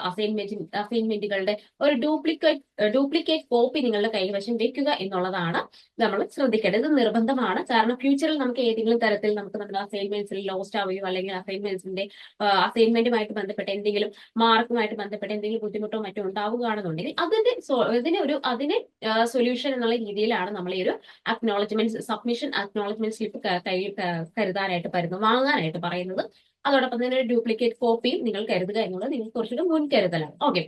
[SPEAKER 2] അസൈൻമെന്റുകളുടെ ഒരു ഡ്യൂപ്ലിക്കേറ്റ് കോപ്പി നിങ്ങളുടെ കൈവശം വെക്കുക എന്നുള്ളതാണ് നമ്മൾ ശ്രദ്ധിക്കേണ്ടത്. ഇത് നിർബന്ധമാണ്. കാരണം ഫ്യൂച്ചറിൽ നമുക്ക് ഏതെങ്കിലും തരത്തിൽ നമ്മുടെ അസൈൻമെന്റ്സിൽ ലോസ്റ്റ് ആവുകയോ അല്ലെങ്കിൽ അസൈൻമെന്റുമായിട്ട് ബന്ധപ്പെട്ട എന്തെങ്കിലും മാർക്കുമായിട്ട് ബന്ധപ്പെട്ട എന്തെങ്കിലും ബുദ്ധിമുട്ടോ മറ്റോ ഉണ്ടാവുകയാണെന്നുണ്ടെങ്കിൽ അതിനെ സൊല്യൂഷൻ എന്നുള്ള രീതിയിലാണ് നമ്മൾ ഈ ഒരു സബ്മിഷൻ അക്നോളജ്മെന്റ് സ്ലിപ്പ് കരുതാനായിട്ട് വാങ്ങാനായിട്ട് പറയുന്നത്. അതോടൊപ്പം തന്നെ ഒരു ഡ്യൂപ്ലിക്കേറ്റ് കോപ്പിയും നിങ്ങൾ കരുതുക എന്നുള്ളത് നിങ്ങൾക്ക് കുറച്ചുകൂടി മുൻകരുതലാണ്. ഓക്കെ,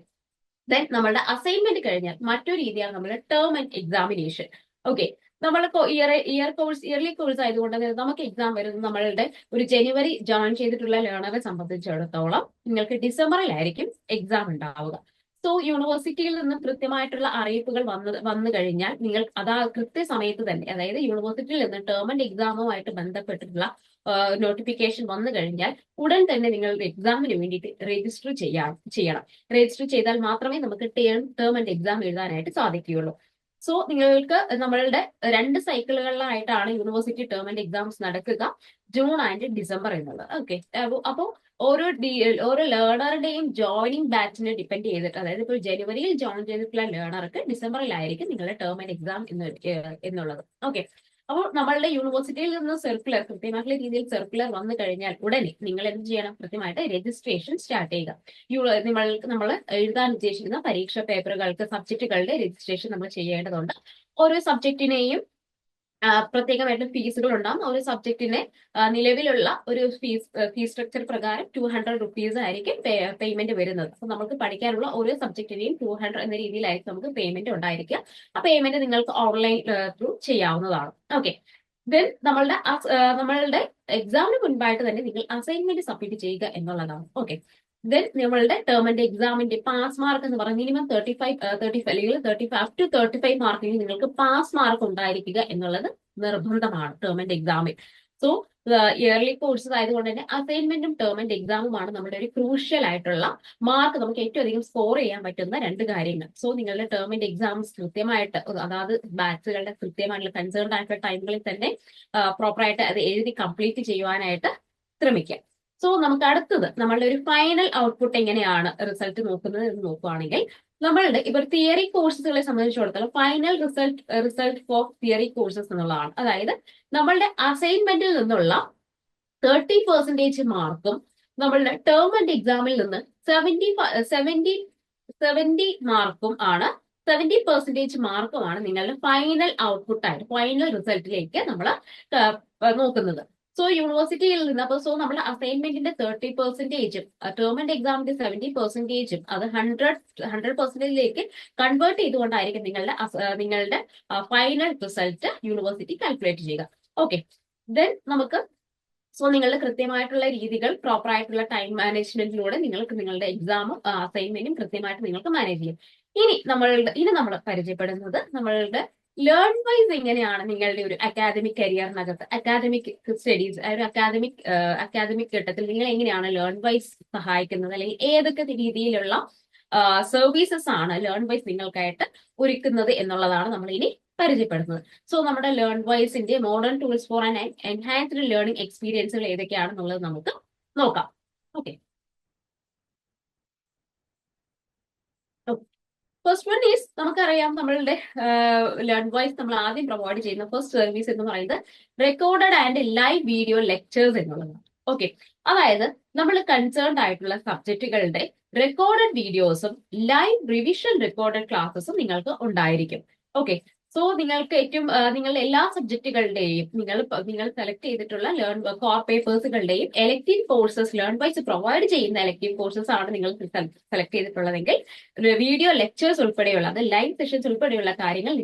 [SPEAKER 2] ദെൻ നമ്മളുടെ അസൈൻമെന്റ് കഴിഞ്ഞാൽ മറ്റൊരു രീതിയാണ് നമ്മുടെ ടേം ആൻഡ് എക്സാമിനേഷൻ. ഓക്കെ, നമ്മൾ ഇയർലി കോഴ്സ് ആയതുകൊണ്ട് തന്നെ നമുക്ക് എക്സാം വരുന്നത് നമ്മളുടെ ഒരു ജനുവരി ജോയിൻ ചെയ്തിട്ടുള്ള ലേണറെ സംബന്ധിച്ചിടത്തോളം നിങ്ങൾക്ക് ഡിസംബറിലായിരിക്കും എക്സാം ഉണ്ടാവുക. സോ യൂണിവേഴ്സിറ്റിയിൽ നിന്നും കൃത്യമായിട്ടുള്ള അറിയിപ്പുകൾ വന്നു കഴിഞ്ഞാൽ നിങ്ങൾ കൃത്യസമയത്ത് തന്നെ, അതായത് യൂണിവേഴ്സിറ്റിയിൽ നിന്ന് ടേം ആൻഡ് എക്സാമുമായിട്ട് ബന്ധപ്പെട്ടിട്ടുള്ള നോട്ടിഫിക്കേഷൻ വന്നു കഴിഞ്ഞാൽ ഉടൻ തന്നെ നിങ്ങളുടെ എക്സാമിന് വേണ്ടിയിട്ട് രജിസ്റ്റർ ചെയ്യണം. രജിസ്റ്റർ ചെയ്താൽ മാത്രമേ നമുക്ക് ടേം ആൻഡ് എക്സാം എഴുതാനായിട്ട് സാധിക്കുകയുള്ളൂ. സോ നിങ്ങൾക്ക് നമ്മളുടെ 2 സൈക്കിളുകളിലായിട്ടാണ് യൂണിവേഴ്സിറ്റി ടേം ആൻഡ് എക്സാംസ് നടക്കുക, ജൂൺ ആൻഡ് ഡിസംബർ എന്നുള്ളത്. ഓക്കെ, അപ്പോൾ ഓരോ ലേണറുടെയും ജോയിനിങ് ബാച്ചിനെ ഡിപ്പെൻഡ് ചെയ്തിട്ട്, അതായത് ഇപ്പോൾ ജനുവരിയിൽ ജോയിൻ ചെയ്തിട്ടുള്ള ലേണർക്ക് ഡിസംബറിലായിരിക്കും നിങ്ങളുടെ ടേം ആൻഡ് എക്സാം എന്നുള്ളത്. ഓക്കെ, അപ്പോൾ നമ്മളുടെ യൂണിവേഴ്സിറ്റിയിൽ നിന്ന് കൃത്യമായിട്ടുള്ള രീതിയിൽ സർക്കുലർ വന്നു കഴിഞ്ഞാൽ ഉടനെ നിങ്ങൾ എന്ത് ചെയ്യണം? കൃത്യമായിട്ട് രജിസ്ട്രേഷൻ സ്റ്റാർട്ട് ചെയ്യുക. നമ്മൾ എഴുതാൻ ഉദ്ദേശിക്കുന്ന പരീക്ഷ പേപ്പറുകൾക്ക് സബ്ജക്റ്റുകളുടെ രജിസ്ട്രേഷൻ നമ്മൾ ചെയ്യേണ്ടതുണ്ട്. ഓരോ സബ്ജക്റ്റിനെയും പ്രത്യേകമായിട്ട് ഫീസുകൾ ഉണ്ടാകും. ഓരോ സബ്ജക്റ്റിന് നിലവിലുള്ള ഒരു ഫീസ് സ്ട്രക്ചർ പ്രകാരം 200 റുപ്പീസ് ആയിരിക്കും പേയ്മെന്റ് വരുന്നത്. അപ്പൊ നമുക്ക് പഠിക്കാനുള്ള ഓരോ സബ്ജക്റ്റിനെയും 200 എന്ന രീതിയിലായിരിക്കും നമുക്ക് പേയ്മെന്റ് ഉണ്ടായിരിക്കുക. ആ പേയ്മെന്റ് നിങ്ങൾക്ക് ഓൺലൈൻ ത്രൂ ചെയ്യാവുന്നതാണ്. ഓക്കെ, ദെൻ നമ്മളുടെ എക്സാമിന് മുൻപായിട്ട് തന്നെ നിങ്ങൾ അസൈൻമെന്റ് സബ്മിറ്റ് ചെയ്യുക എന്നുള്ളതാണ്. ഓക്കെ, ദെൻ നമ്മളുടെ ടേം ആൻഡ് എക്സാമിന്റെ പാസ് മാർക്ക് എന്ന് പറയുന്നത് മിനിമം 35 അല്ലെങ്കിൽ 35 മാർക്കിൽ നിങ്ങൾക്ക് പാസ് മാർക്ക് ഉണ്ടായിരിക്കുക എന്നുള്ളത് നിർബന്ധമാണ് ടേം ആൻഡ് എക്സാമിൽ. സോ ഇയർലി കോഴ്സസ് ആയതുകൊണ്ട് തന്നെ അസൈൻമെന്റും ടേം ആൻഡ് എക്സാമുമാണ് നമ്മുടെ ഒരു ക്രൂഷ്യൽ ആയിട്ടുള്ള മാർക്ക് നമുക്ക് ഏറ്റവും അധികം സ്കോർ ചെയ്യാൻ പറ്റുന്ന 2 കാര്യങ്ങൾ. സോ നിങ്ങളുടെ ടേം ആൻഡ് എക്സാംസ് കൃത്യമായിട്ട്, അതായത് ബാച്ചുകളുടെ കൃത്യമായിട്ടുള്ള കൺസേൺ ആയിട്ടുള്ള ടൈമുകളിൽ തന്നെ പ്രോപ്പറായിട്ട് അത് എഴുതി കംപ്ലീറ്റ് ചെയ്യുവാനായിട്ട് ശ്രമിക്കുക. സോ നമുക്ക് അടുത്തത് നമ്മളുടെ ഒരു ഫൈനൽ ഔട്ട്പുട്ട് എങ്ങനെയാണ് റിസൾട്ട് നോക്കുന്നത് എന്ന് നോക്കുകയാണെങ്കിൽ, നമ്മളുടെ ഇവർ തിയറി കോഴ്സുകളെ സംബന്ധിച്ചിടത്തോളം final result four theory courses എന്നുള്ളതാണ്. അതായത് നമ്മളുടെ അസൈൻമെന്റിൽ നിന്നുള്ള 30% മാർക്കും നമ്മളുടെ ടേം ആൻഡ് എക്സാമിൽ നിന്ന് 70 മാർക്കും ആണ് 70% മാർക്കുമാണ് നിങ്ങളുടെ ഫൈനൽ ഔട്ട്പുട്ട് ആയിട്ട് ഫൈനൽ റിസൾട്ടിലേക്ക് നമ്മൾ നോക്കുന്നത്. സോ യൂണിവേഴ്സിറ്റിയിൽ നിന്ന് സോ നമ്മുടെ അസൈൻമെന്റിന്റെ 30%ഉം ടേം ആൻഡ് എക്സാമിന്റെ 70%ഉം അത് 100%ലേക്ക് കൺവേർട്ട് ചെയ്തുകൊണ്ടായിരിക്കും നിങ്ങളുടെ ഫൈനൽ റിസൾട്ട് യൂണിവേഴ്സിറ്റി കാൽക്കുലേറ്റ് ചെയ്യുക. ഓക്കെ, ദെൻ നമുക്ക് നിങ്ങളുടെ കൃത്യമായിട്ടുള്ള രീതികൾ, പ്രോപ്പർ ആയിട്ടുള്ള ടൈം മാനേജ്മെന്റിലൂടെ നിങ്ങൾക്ക് നിങ്ങളുടെ എക്സാമും അസൈൻമെന്റും കൃത്യമായിട്ട് നിങ്ങൾക്ക് മാനേജ് ചെയ്യും. ഇനി നമ്മൾ പരിചയപ്പെടുന്നത് നമ്മളുടെ ലേൺ വൈസ് എങ്ങനെയാണ് നിങ്ങളുടെ ഒരു അക്കാദമിക് കരിയറിനകത്ത് അക്കാദമിക് സ്റ്റഡീസ് ഒരു അക്കാദമിക് ഘട്ടത്തിൽ നിങ്ങൾ എങ്ങനെയാണ് ലേൺ വൈസ് സഹായിക്കുന്നത്, അല്ലെങ്കിൽ ഏതൊക്കെ രീതിയിലുള്ള സർവീസസ് ആണ് ലേൺ വൈസ് നിങ്ങൾക്കായിട്ട് ഒരുക്കുന്നത് എന്നുള്ളതാണ് നമ്മൾ ഇനി പരിചയപ്പെടുന്നത്. സോ നമ്മുടെ ലേൺ വൈസിന്റെ modern tools for an enhanced learning എക്സ്പീരിയൻസുകൾ ഏതൊക്കെയാണെന്നുള്ളത് നമുക്ക് നോക്കാം. ഓക്കെ, ഫസ്റ്റ് വൺ ഈസ് നമുക്കറിയാം നമ്മളുടെ ലേൺ വൈസ് നമ്മൾ ആദ്യം പ്രൊവൈഡ് ചെയ്യുന്ന ഫസ്റ്റ് സർവീസ് എന്ന് പറയുന്നത് recorded and live video lectures എന്നുള്ളതാണ്. ഓക്കെ, അതായത് നമ്മൾ കൺസേൺഡ് ആയിട്ടുള്ള സബ്ജക്റ്റുകളുടെ റെക്കോർഡഡ് വീഡിയോസും ലൈവ് റിവിഷൻ റെക്കോർഡഡ് ക്ലാസ്സസും നിങ്ങൾക്ക് ഉണ്ടായിരിക്കും. ഓക്കെ, സോ നിങ്ങൾക്ക് ഏറ്റവും നിങ്ങളുടെ എല്ലാ സബ്ജക്റ്റുകളുടെയും നിങ്ങൾ സെലക്ട് ചെയ്തിട്ടുള്ള കോർ പേപ്പേഴ്സുകളുടെയും elective courses learn wise provide ചെയ്യുന്ന എലക്ടീവ് കോഴ്സസ് ആണ് നിങ്ങൾ സെലക്ട് ചെയ്തിട്ടുള്ളതെങ്കിൽ വീഡിയോ ലെക്ചേഴ്സ് ഉൾപ്പെടെയുള്ള അത് ലൈവ് സെഷൻസ് ഉൾപ്പെടെയുള്ള കാര്യങ്ങൾ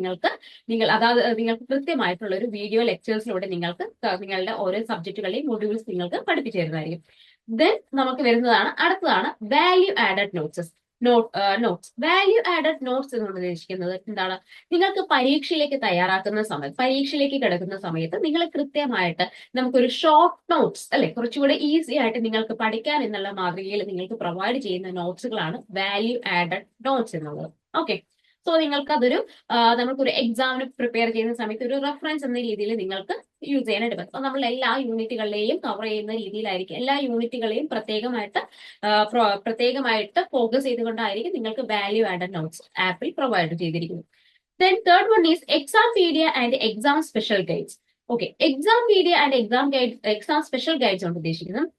[SPEAKER 2] അതായത് നിങ്ങൾക്ക് കൃത്യമായിട്ടുള്ള ഒരു വീഡിയോ ലെക്ചേഴ്സിലൂടെ നിങ്ങൾക്ക് നിങ്ങളുടെ ഓരോ സബ്ജക്റ്റുകളുടെയും മൊഡ്യൂൾസ് നിങ്ങൾക്ക് പഠിപ്പിച്ചു തരുന്നതായിരിക്കും. ദെൻ നമുക്ക് അടുത്തതാണ് value added notes. Value added notes എന്ന് ഉദ്ദേശിക്കുന്നത് എന്താണ്? നിങ്ങൾക്ക് പരീക്ഷയിലേക്ക് കിടക്കുന്ന സമയത്ത് നിങ്ങൾ കൃത്യമായിട്ട് നമുക്കൊരു ഷോർട്ട് നോട്ട്സ് അല്ലെ, കുറച്ചുകൂടെ ഈസി ആയിട്ട് നിങ്ങൾക്ക് പഠിക്കാൻ എന്നുള്ള മാതൃകയിൽ നിങ്ങൾക്ക് പ്രൊവൈഡ് ചെയ്യുന്ന നോട്ട്സുകളാണ് വാല്യൂ ആഡഡ് നോട്ട്സ് എന്നുള്ളത്. ഓക്കെ, സോ നിങ്ങൾക്ക് അതൊരു നമുക്കൊരു എക്സാമിന് പ്രിപ്പയർ ചെയ്യുന്ന സമയത്ത് ഒരു റെഫറൻസ് എന്ന രീതിയിൽ നിങ്ങൾക്ക് യൂസ് ചെയ്യാനായിട്ട് പറ്റും. അപ്പൊ നമ്മൾ എല്ലാ യൂണിറ്റുകളിലെയും കവർ ചെയ്യുന്ന രീതിയിലായിരിക്കും, എല്ലാ യൂണിറ്റുകളെയും പ്രത്യേകമായിട്ട് ഫോക്കസ് ചെയ്തുകൊണ്ടായിരിക്കും നിങ്ങൾക്ക് വാല്യൂ ആഡഡ് നോട്ട്സ് ആപ്പിൽ പ്രൊവൈഡ് ചെയ്തിരിക്കുന്നത്. Then third one is Exampedia and exam special guides. Okay, Exampedia and exam special guides കൊണ്ട് ഉദ്ദേശിക്കുന്നത്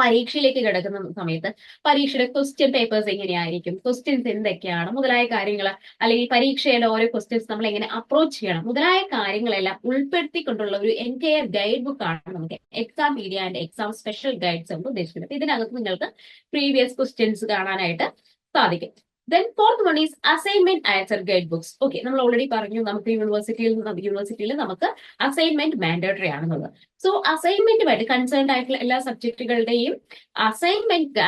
[SPEAKER 2] പരീക്ഷയിലേക്ക് കിടക്കുന്ന സമയത്ത് പരീക്ഷയുടെ ക്വസ്റ്റ്യൻ പേപ്പേഴ്സ് എങ്ങനെയായിരിക്കും, ക്വസ്റ്റ്യൻസ് എന്തൊക്കെയാണ് മുതലായ കാര്യങ്ങൾ, അല്ലെങ്കിൽ പരീക്ഷയുടെ ഓരോ ക്വസ്റ്റ്യൻസ് നമ്മൾ എങ്ങനെ അപ്രോച്ച് ചെയ്യണം മുതലായ കാര്യങ്ങളെല്ലാം ഉൾപ്പെടുത്തിക്കൊണ്ടുള്ള ഒരു എൻറ്റയർ ഗൈഡ് ബുക്ക് ആണ് നമുക്ക് Exampedia and exam special guides കൊണ്ട് ഉദ്ദേശിക്കുന്നത്. ഇതിനകത്ത് നിങ്ങൾക്ക് പ്രീവിയസ് ക്വസ്റ്റ്യൻസ് കാണാനായിട്ട് സാധിക്കും. Then fourth one is assignment answer guide books. Okay, നമ്മൾ ഓൾറെഡി പറഞ്ഞു നമുക്ക് യൂണിവേഴ്സിറ്റിയിൽ നമുക്ക് അസൈൻമെന്റ് മാൻഡേറ്ററി ആണെന്നുള്ളത്. സോ അസൈൻമെന്റുമായിട്ട് കൺസേൺഡ് ആയിട്ടുള്ള എല്ലാ സബ്ജക്റ്റുകളുടെയും അസൈൻമെന്റ്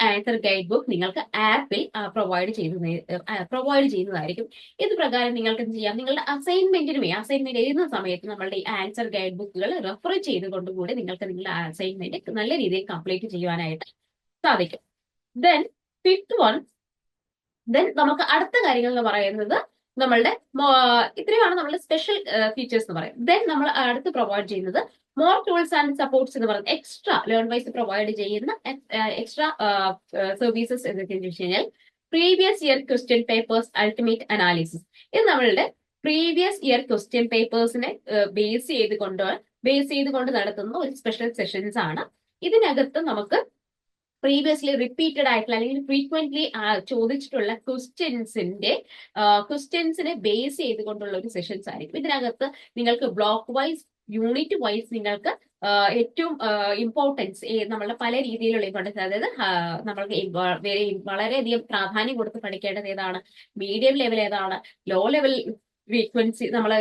[SPEAKER 2] ആൻസർ ഗൈഡ് ബുക്ക് നിങ്ങൾക്ക് ആപ്പിൽ പ്രൊവൈഡ് ചെയ്യുന്നതായിരിക്കും. ഇത് പ്രകാരം നിങ്ങൾക്ക് എന്ത് ചെയ്യാം, നിങ്ങളുടെ അസൈൻമെന്റ് എഴുതുന്ന സമയത്ത് നമ്മളുടെ ഈ ആൻസർ ഗൈഡ് ബുക്കുകൾ റെഫർ ചെയ്തുകൊണ്ടുകൂടി നിങ്ങൾക്ക് നിങ്ങളുടെ അസൈൻമെന്റ് നല്ല രീതിയിൽ കംപ്ലീറ്റ് ചെയ്യുവാനായിട്ട് സാധിക്കും. ദെൻ ഫിഫ്ത് വൺ, നമുക്ക് അടുത്ത കാര്യങ്ങൾ എന്ന് പറയുന്നത് ഇത്രയുമാണ് നമ്മളുടെ സ്പെഷ്യൽ ഫീച്ചേഴ്സ് എന്ന് പറയും. ദെൻ നമ്മൾ അടുത്ത് പ്രൊവൈഡ് ചെയ്യുന്നത് മോർ ടൂൾസ് ആൻഡ് സപ്പോർട്ട്സ് എന്ന് പറയുന്നത് എക്സ്ട്രാ ലേൺ വൈസ് പ്രൊവൈഡ് ചെയ്യുന്ന എക്സ്ട്രാ സർവീസസ് എന്തൊക്കെയെന്ന് വെച്ച് കഴിഞ്ഞാൽ previous year question papers ultimate analysis. ഇത് നമ്മളുടെ പ്രീവിയസ് ഇയർ ക്വസ്റ്റ്യൻ പേപ്പേഴ്സിനെ ബേസ് ചെയ്തുകൊണ്ട് നടത്തുന്ന ഒരു സ്പെഷ്യൽ സെഷൻസ് ആണ്. ഇതിനകത്ത് നമുക്ക് പ്രീവിയസ്ലി റിപ്പീറ്റഡ് ആയിട്ടുള്ള അല്ലെങ്കിൽ ഫ്രീക്വന്റ്ലി ചോദിച്ചിട്ടുള്ള ക്വസ്റ്റ്യൻസിനെ ബേസ് ചെയ്തുകൊണ്ടുള്ള ഒരു സെഷൻസ് ആയിരിക്കും. ഇതിനകത്ത് നിങ്ങൾക്ക് ബ്ലോക്ക് വൈസ് യൂണിറ്റ് വൈസ് നിങ്ങൾക്ക് ഏറ്റവും ഇമ്പോർട്ടൻസ് നമ്മളുടെ പല രീതിയിലുള്ള ഇമ്പോർട്ടൻസ്, അതായത് നമ്മൾക്ക് വളരെയധികം പ്രാധാന്യം കൊടുത്ത് പഠിക്കേണ്ടത് ഏതാണ്, മീഡിയം ലെവൽ ഏതാണ്, ലോ ലെവൽ ഫ്രീക്വൻസി നമ്മൾ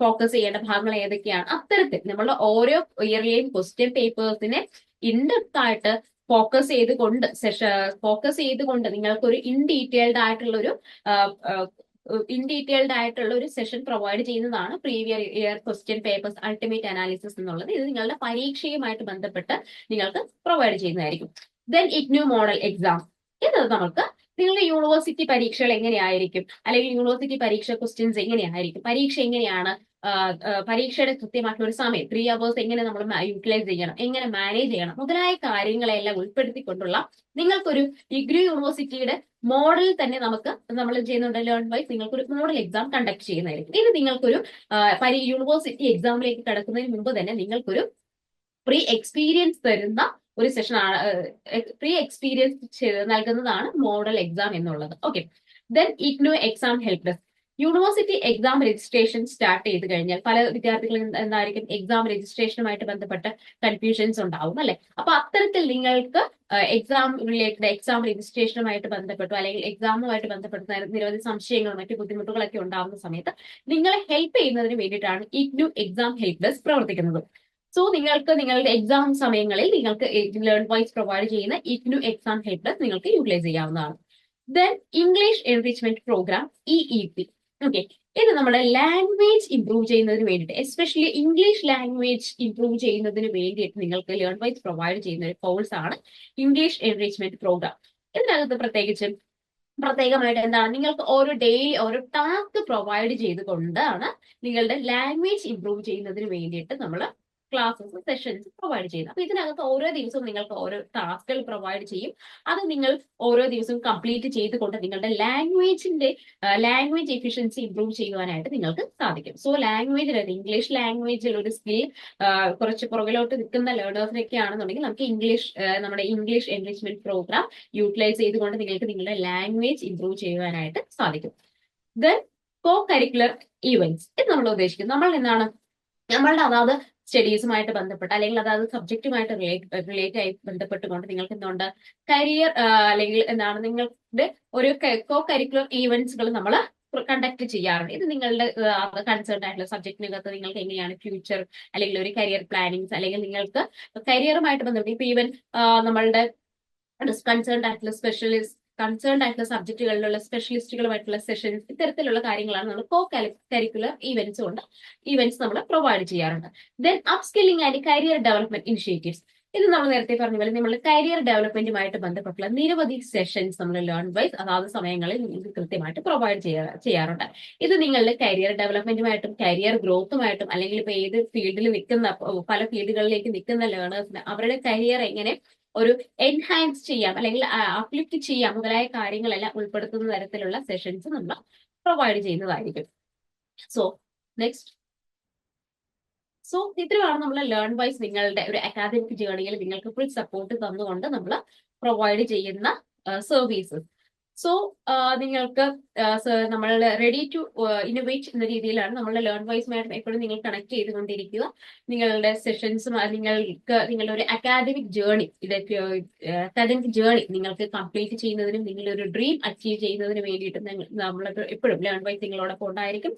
[SPEAKER 2] ഫോക്കസ് ചെയ്യേണ്ട ഭാഗങ്ങൾ ഏതൊക്കെയാണ്, അത്തരത്തിൽ നമ്മളുടെ ഓരോ ഇയറിലെയും ക്വസ്റ്റ്യൻ പേപ്പേഴ്സിനെ ഇൻഡെപ്ത് ആയിട്ട് ഫോക്കസ് ചെയ്തുകൊണ്ട് നിങ്ങൾക്കൊരു ഇൻഡീറ്റെയിൽഡ് ആയിട്ടുള്ള ഒരു സെഷൻ പ്രൊവൈഡ് ചെയ്യുന്നതാണ് previous year question papers ultimate analysis എന്നുള്ളത്. ഇത് നിങ്ങളുടെ പരീക്ഷയുമായിട്ട് ബന്ധപ്പെട്ട് നിങ്ങൾക്ക് പ്രൊവൈഡ് ചെയ്യുന്നതായിരിക്കും. ദെൻ IGNOU മോഡൽ എക്സാം, ഇത് നമുക്ക് നിങ്ങളുടെ യൂണിവേഴ്സിറ്റി പരീക്ഷകൾ എങ്ങനെയായിരിക്കും, അല്ലെങ്കിൽ യൂണിവേഴ്സിറ്റി പരീക്ഷ ക്വസ്റ്റ്യൻസ് എങ്ങനെയായിരിക്കും, പരീക്ഷ എങ്ങനെയാണ്, പരീക്ഷയുടെ കൃത്യമായിട്ടുള്ള ഒരു സമയം 3 hours എങ്ങനെ നമ്മൾ യൂട്ടിലൈസ് ചെയ്യണം, എങ്ങനെ മാനേജ് ചെയ്യണം മുതലായ കാര്യങ്ങളെല്ലാം ഉൾപ്പെടുത്തിക്കൊണ്ടുള്ള നിങ്ങൾക്കൊരു IGNOU യൂണിവേഴ്സിറ്റിയുടെ മോഡൽ തന്നെ നമ്മൾ ചെയ്യുന്നുണ്ട്. ലേൺ വൈസ് നിങ്ങൾക്കൊരു മോഡൽ എക്സാം കണ്ടക്ട് ചെയ്യുന്നതായിരിക്കും. ഇത് നിങ്ങൾക്കൊരു യൂണിവേഴ്സിറ്റി എക്സാമിലേക്ക് കടക്കുന്നതിന് മുമ്പ് തന്നെ നിങ്ങൾക്കൊരു പ്രീ എക്സ്പീരിയൻസ് തരുന്ന ഒരു സെഷൻ ആണ്, പ്രീ എക്സ്പീരിയൻസ് നൽകുന്നതാണ് മോഡൽ എക്സാം എന്നുള്ളത്. Okay, then IGNOU exam help desk. University exam registration start ചെയ്ത് കഴിഞ്ഞാൽ പല വിദ്യാർത്ഥികളും എന്തായിരിക്കും എക്സാം രജിസ്ട്രേഷനുമായിട്ട് ബന്ധപ്പെട്ട് കൺഫ്യൂഷൻസ് ഉണ്ടാവും അല്ലെ. അപ്പൊ അത്തരത്തിൽ നിങ്ങൾക്ക് എക്സാം രജിസ്ട്രേഷനുമായിട്ട് ബന്ധപ്പെട്ടു അല്ലെങ്കിൽ എക്സാമുമായിട്ട് ബന്ധപ്പെട്ട് നിരവധി സംശയങ്ങളും മറ്റു ബുദ്ധിമുട്ടുകളൊക്കെ ഉണ്ടാകുന്ന സമയത്ത് നിങ്ങളെ ഹെൽപ്പ് ചെയ്യുന്നതിന് വേണ്ടിയിട്ടാണ് IGNOU എക്സാം ഹെൽപ്പ് ഡെസ്ക് പ്രവർത്തിക്കുന്നത്. സോ നിങ്ങൾക്ക് നിങ്ങളുടെ എക്സാം സമയങ്ങളിൽ നിങ്ങൾക്ക് ലേൺ വൈസ് പ്രൊവൈഡ് ചെയ്യുന്ന IGNOU എക്സാം ഹെൽപ്പ് ഡെസ്ക് നിങ്ങൾക്ക് യൂട്ടിലൈസ് ചെയ്യാവുന്നതാണ്. Then English enrichment programme EEP. Okay, ഇത് നമ്മുടെ ലാംഗ്വേജ് ഇംപ്രൂവ് ചെയ്യുന്നതിന് വേണ്ടിയിട്ട്, എസ്പെഷ്യലി ഇംഗ്ലീഷ് ലാംഗ്വേജ് ഇംപ്രൂവ് ചെയ്യുന്നതിന് വേണ്ടിയിട്ട് നിങ്ങൾക്ക് ലേൺ വൈസ് പ്രൊവൈഡ് ചെയ്യുന്ന ഒരു കോഴ്സ് ആണ് ഇംഗ്ലീഷ് എൻറിച്ച്മെന്റ് പ്രോഗ്രാം. ഇതിനകത്ത് പ്രത്യേകമായിട്ട് എന്താണ്, നിങ്ങൾക്ക് ഡെയിലി ഓരോ ടാസ്ക് പ്രൊവൈഡ് ചെയ്തുകൊണ്ടാണ് നിങ്ങളുടെ ലാംഗ്വേജ് ഇംപ്രൂവ് ചെയ്യുന്നതിന് വേണ്ടിയിട്ട് നമ്മൾ ക്ലാസ്സസ് സെഷൻസ് പ്രൊവൈഡ് ചെയ്യുന്നത്. അപ്പൊ ഇതിനകത്ത് ഓരോ ദിവസവും നിങ്ങൾക്ക് ഓരോ ടാസ്കുകൾ പ്രൊവൈഡ് ചെയ്യും. അത് നിങ്ങൾ ഓരോ ദിവസവും കംപ്ലീറ്റ് ചെയ്തുകൊണ്ട് നിങ്ങളുടെ ലാംഗ്വേജ് എഫിഷ്യൻസി ഇംപ്രൂവ് ചെയ്യുവാനായിട്ട് നിങ്ങൾക്ക് സാധിക്കും. സോ ഇംഗ്ലീഷ് ലാംഗ്വേജിൽ ഒരു സ്കിൽ കുറച്ച് പുറകിലോട്ട് നിൽക്കുന്ന ലേണേഴ്സിനൊക്കെ ആണെന്നുണ്ടെങ്കിൽ നമുക്ക് നമ്മുടെ ഇംഗ്ലീഷ് എൻറിച്ച്മെന്റ് പ്രോഗ്രാം യൂട്ടിലൈസ് ചെയ്തുകൊണ്ട് നിങ്ങൾക്ക് നിങ്ങളുടെ ലാംഗ്വേജ് ഇംപ്രൂവ് ചെയ്യുവാനായിട്ട് സാധിക്കും. ദെൻ കോ കരിക്കുലർ ഈവന്റ്സ് ഇത് നമ്മൾ ഉദ്ദേശിക്കുന്നത് നമ്മൾ എന്താണ് നമ്മളുടെ അതാത് സ്റ്റഡീസുമായിട്ട് ബന്ധപ്പെട്ട് അല്ലെങ്കിൽ അതായത് സബ്ജക്റ്റുമായിട്ട് റിലേറ്റ് ആയി ബന്ധപ്പെട്ടുകൊണ്ട് നിങ്ങൾക്ക് എന്തുകൊണ്ട് കരിയർ അല്ലെങ്കിൽ എന്താണ് നിങ്ങളുടെ ഒരു കോ കരിക്കുലർ ഈവന്റ്സുകൾ നമ്മൾ കണ്ടക്ട് ചെയ്യാറുണ്ട്. ഇത് നിങ്ങളുടെ കൺസേൺ ആയിട്ടുള്ള സബ്ജക്റ്റിനകത്ത് നിങ്ങൾക്ക് എങ്ങനെയാണ് ഫ്യൂച്ചർ അല്ലെങ്കിൽ ഒരു കരിയർ പ്ലാനിങ്സ് അല്ലെങ്കിൽ നിങ്ങൾക്ക് കരിയറുമായിട്ട് ബന്ധപ്പെട്ട് ഇപ്പൊ ഈവൻ നമ്മളുടെ കൺസേൺ ആയിട്ടുള്ള സബ്ജക്റ്റുകളിലുള്ള സ്പെഷ്യലിസ്റ്റുകളുമായിട്ടുള്ള സെഷൻസ് ഇത്തരത്തിലുള്ള കാര്യങ്ങളാണ് നമ്മൾ കോ കരിക്കുലർ ഈവന്റ്സ് നമ്മൾ പ്രൊവൈഡ് ചെയ്യാറുണ്ട്. Then upskilling and career development initiatives ഇത് നമ്മൾ നേരത്തെ പറഞ്ഞ പോലെ നമ്മൾ കരിയർ ഡെവലപ്മെന്റുമായിട്ട് ബന്ധപ്പെട്ടുള്ള നിരവധി സെഷൻസ് നമ്മൾ ലേൺ വൈസ് അതാത് സമയങ്ങളിൽ നിങ്ങൾക്ക് കൃത്യമായിട്ട് പ്രൊവൈഡ് ചെയ്യാറുണ്ട്. ഇത് നിങ്ങളുടെ കരിയർ ഡെവലപ്മെന്റുമായിട്ടും കരിയർ ഗ്രോത്തുമായിട്ടും അല്ലെങ്കിൽ ഇപ്പൊ ഏത് ഫീൽഡിൽ നിൽക്കുന്ന പല ഫീൽഡുകളിലേക്ക് നിൽക്കുന്ന ലേണേഴ്സിന് അവരുടെ കരിയർ എങ്ങനെ ഒരു എൻഹാൻസ് ചെയ്യാം അല്ലെങ്കിൽ അപ്ലിഫ്റ്റ് ചെയ്യാം മുതലായ കാര്യങ്ങളെല്ലാം ഉൾപ്പെടുത്തുന്ന തരത്തിലുള്ള സെഷൻസ് നമ്മൾ പ്രൊവൈഡ് ചെയ്യുന്നതായിരിക്കും. സോ ഇത്രയാണ് നമ്മൾ ലേൺ വൈസ് നിങ്ങളുടെ ഒരു അക്കാദമിക് ജേർണിയിൽ നിങ്ങൾക്ക് ഫുൾ സപ്പോർട്ട് തന്നുകൊണ്ട് നമ്മൾ പ്രൊവൈഡ് ചെയ്യുന്ന സർവീസസ്. സോ നിങ്ങൾക്ക് നമ്മൾ റെഡി ടു ഇന്നോവേറ്റ് എന്ന രീതിയിലാണ് നമ്മളുടെ ലേൺ വൈസുമായിട്ട് എപ്പോഴും നിങ്ങൾ കണക്ട് ചെയ്തുകൊണ്ടിരിക്കുക. നിങ്ങളുടെ സെഷൻസും നിങ്ങൾക്ക് നിങ്ങളുടെ ഒരു അക്കാദമിക് ജേർണി നിങ്ങൾക്ക് കംപ്ലീറ്റ് ചെയ്യുന്നതിനും നിങ്ങളുടെ ഒരു ഡ്രീം അച്ചീവ് ചെയ്യുന്നതിന് വേണ്ടിയിട്ടും നമ്മൾ എപ്പോഴും ലേൺ വൈസ് നിങ്ങളോടൊപ്പം ഉണ്ടായിരിക്കും.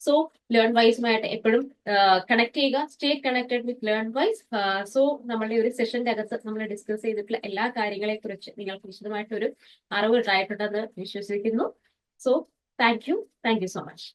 [SPEAKER 2] സോ ലേൺ വൈസുമായിട്ട് എപ്പോഴും കണക്ട് ചെയ്യുക, stay connected with Learn Wise. So നമ്മളുടെ ഒരു സെഷന്റെ അകത്ത് നമ്മൾ ഡിസ്കസ് ചെയ്തിട്ടുള്ള എല്ലാ കാര്യങ്ങളെ കുറിച്ച് നിങ്ങൾക്ക് വിശദമായിട്ടൊരു അറിവ് ഉണ്ടായിട്ടുണ്ടെന്ന് വിശ്വസിക്കുന്നു. So thank you so much.